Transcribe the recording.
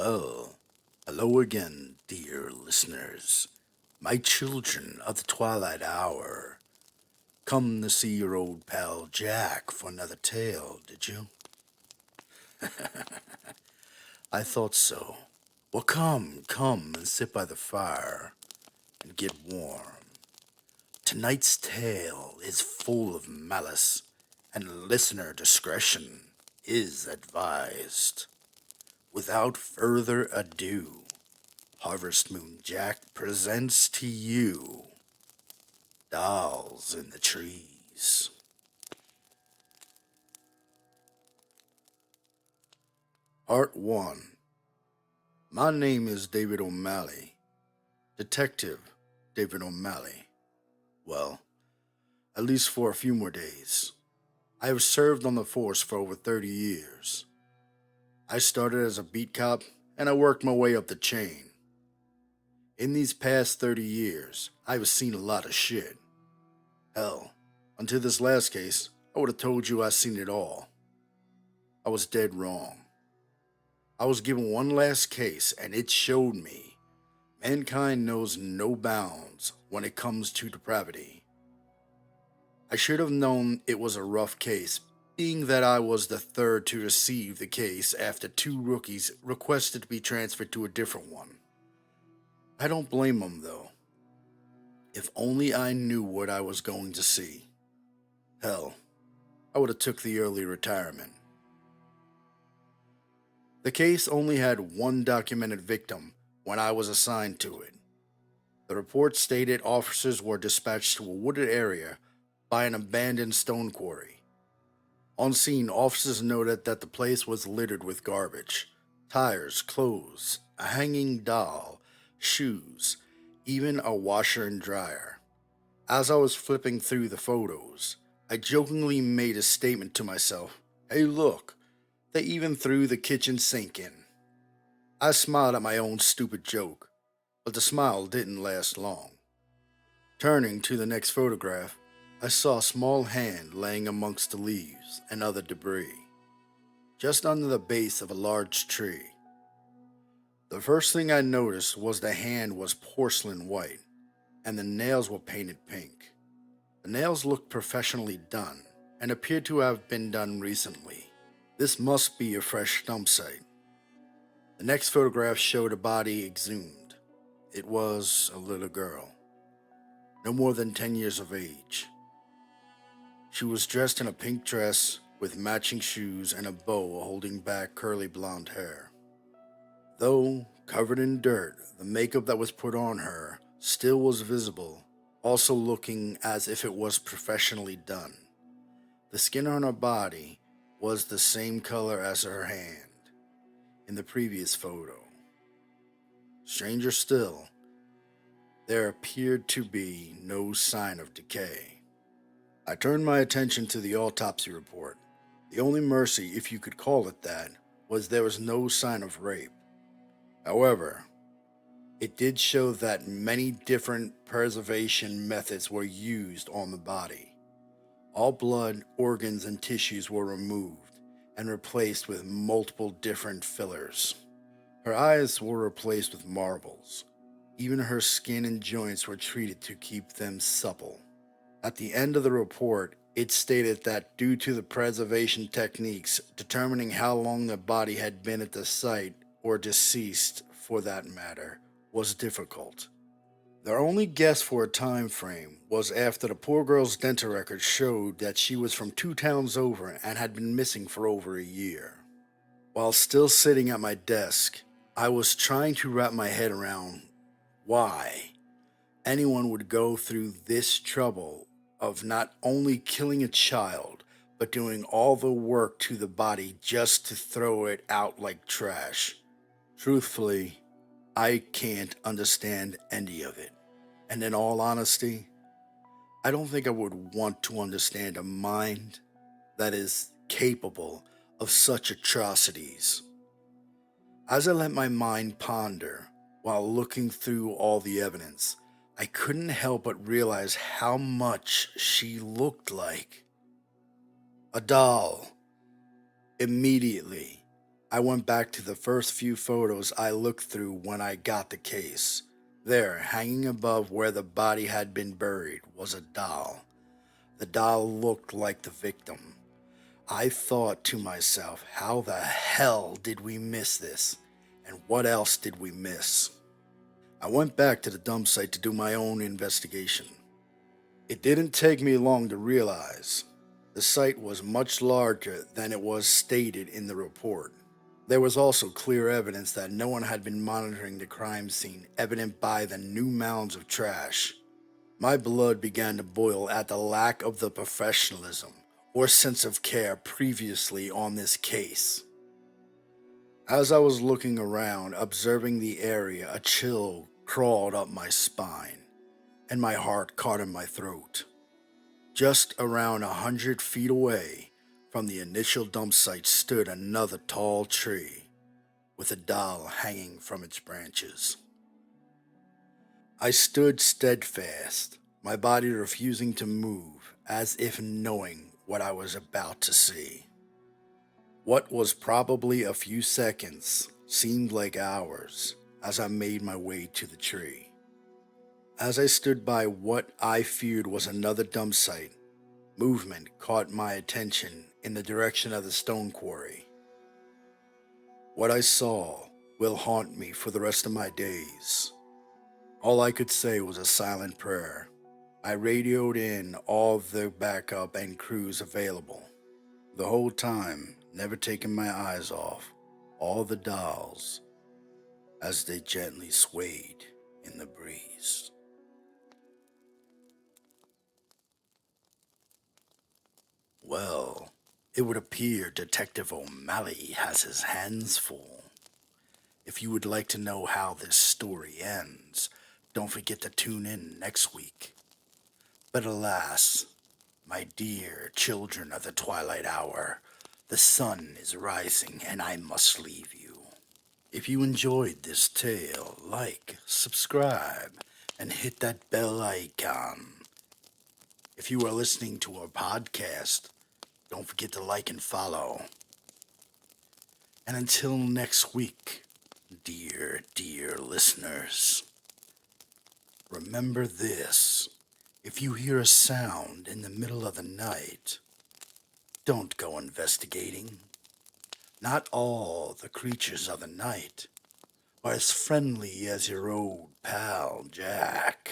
Well, hello again, dear listeners. My children of the twilight hour. Come to see your old pal Jack for another tale, did you? I thought so. Well, come and sit by the fire and get warm. Tonight's tale is full of malice, and listener discretion is advised. Without further ado, Harvest Moon Jack presents to you Dolls in the Trees. Part 1. My name is David O'Malley. Detective David O'Malley. Well, at least for a few more days. I have served on the force for over 30 years. I started as a beat cop and I worked my way up the chain. In these past 30 years, I've seen a lot of shit. Hell, until this last case, I would have told you I've seen it all. I was dead wrong. I was given one last case and it showed me mankind knows no bounds when it comes to depravity. I should have known it was a rough case, being that I was the third to receive the case after two rookies requested to be transferred to a different one. I don't blame them though. If only I knew what I was going to see. Hell, I would have took the early retirement. The case only had one documented victim when I was assigned to it. The report stated officers were dispatched to a wooded area by an abandoned stone quarry. On scene, officers noted that the place was littered with garbage, tires, clothes, a hanging doll, shoes, even a washer and dryer. As I was flipping through the photos, I jokingly made a statement to myself, "Hey look, they even threw the kitchen sink in." I smiled at my own stupid joke, but the smile didn't last long. Turning to the next photograph, I saw a small hand laying amongst the leaves and other debris, just under the base of a large tree. The first thing I noticed was the hand was porcelain white, and the nails were painted pink. The nails looked professionally done, and appeared to have been done recently. This must be a fresh dump site. The next photograph showed a body exhumed. It was a little girl, no more than 10 years of age. She was dressed in a pink dress with matching shoes and a bow holding back curly blonde hair. Though covered in dirt, the makeup that was put on her still was visible, also looking as if it was professionally done. The skin on her body was the same color as her hand in the previous photo. Stranger still, there appeared to be no sign of decay. I turned my attention to the autopsy report. The only mercy, if you could call it that, was there was no sign of rape. However, it did show that many different preservation methods were used on the body. All blood, organs, and tissues were removed and replaced with multiple different fillers. Her eyes were replaced with marbles. Even her skin and joints were treated to keep them supple. At the end of the report, it stated that due to the preservation techniques, determining how long the body had been at the site, or deceased for that matter, was difficult. Their only guess for a time frame was after the poor girl's dental record showed that she was from 2 towns over and had been missing for over a year. While still sitting at my desk, I was trying to wrap my head around why anyone would go through this trouble of not only killing a child, but doing all the work to the body just to throw it out like trash. Truthfully, I can't understand any of it. And in all honesty, I don't think I would want to understand a mind that is capable of such atrocities. As I let my mind ponder while looking through all the evidence, I couldn't help but realize how much she looked like a doll. Immediately, I went back to the first few photos I looked through when I got the case. There, hanging above where the body had been buried, was a doll. The doll looked like the victim. I thought to myself, how the hell did we miss this? And what else did we miss? I went back to the dump site to do my own investigation. It didn't take me long to realize the site was much larger than it was stated in the report. There was also clear evidence that no one had been monitoring the crime scene, evident by the new mounds of trash. My blood began to boil at the lack of the professionalism or sense of care previously on this case. As I was looking around, observing the area, a chill crawled up my spine, and my heart caught in my throat. Just around 100 feet away from the initial dump site stood another tall tree, with a doll hanging from its branches. I stood steadfast, my body refusing to move, as if knowing what I was about to see. What was probably a few seconds seemed like hours as I made my way to the tree. As I stood by what I feared was another dump site, movement caught my attention in the direction of the stone quarry. What I saw will haunt me for the rest of my days. All I could say was a silent prayer. I radioed in all the backup and crews available. The whole time, never taking my eyes off all the dolls as they gently swayed in the breeze. Well, it would appear Detective O'Malley has his hands full. If you would like to know how this story ends, don't forget to tune in next week. But alas, my dear children of the twilight hour, the sun is rising and I must leave you. If you enjoyed this tale, like, subscribe, and hit that bell icon. If you are listening to our podcast, don't forget to like and follow. And until next week, dear listeners, remember this. If you hear a sound in the middle of the night, don't go investigating. Not all the creatures of the night are as friendly as your old pal Jack.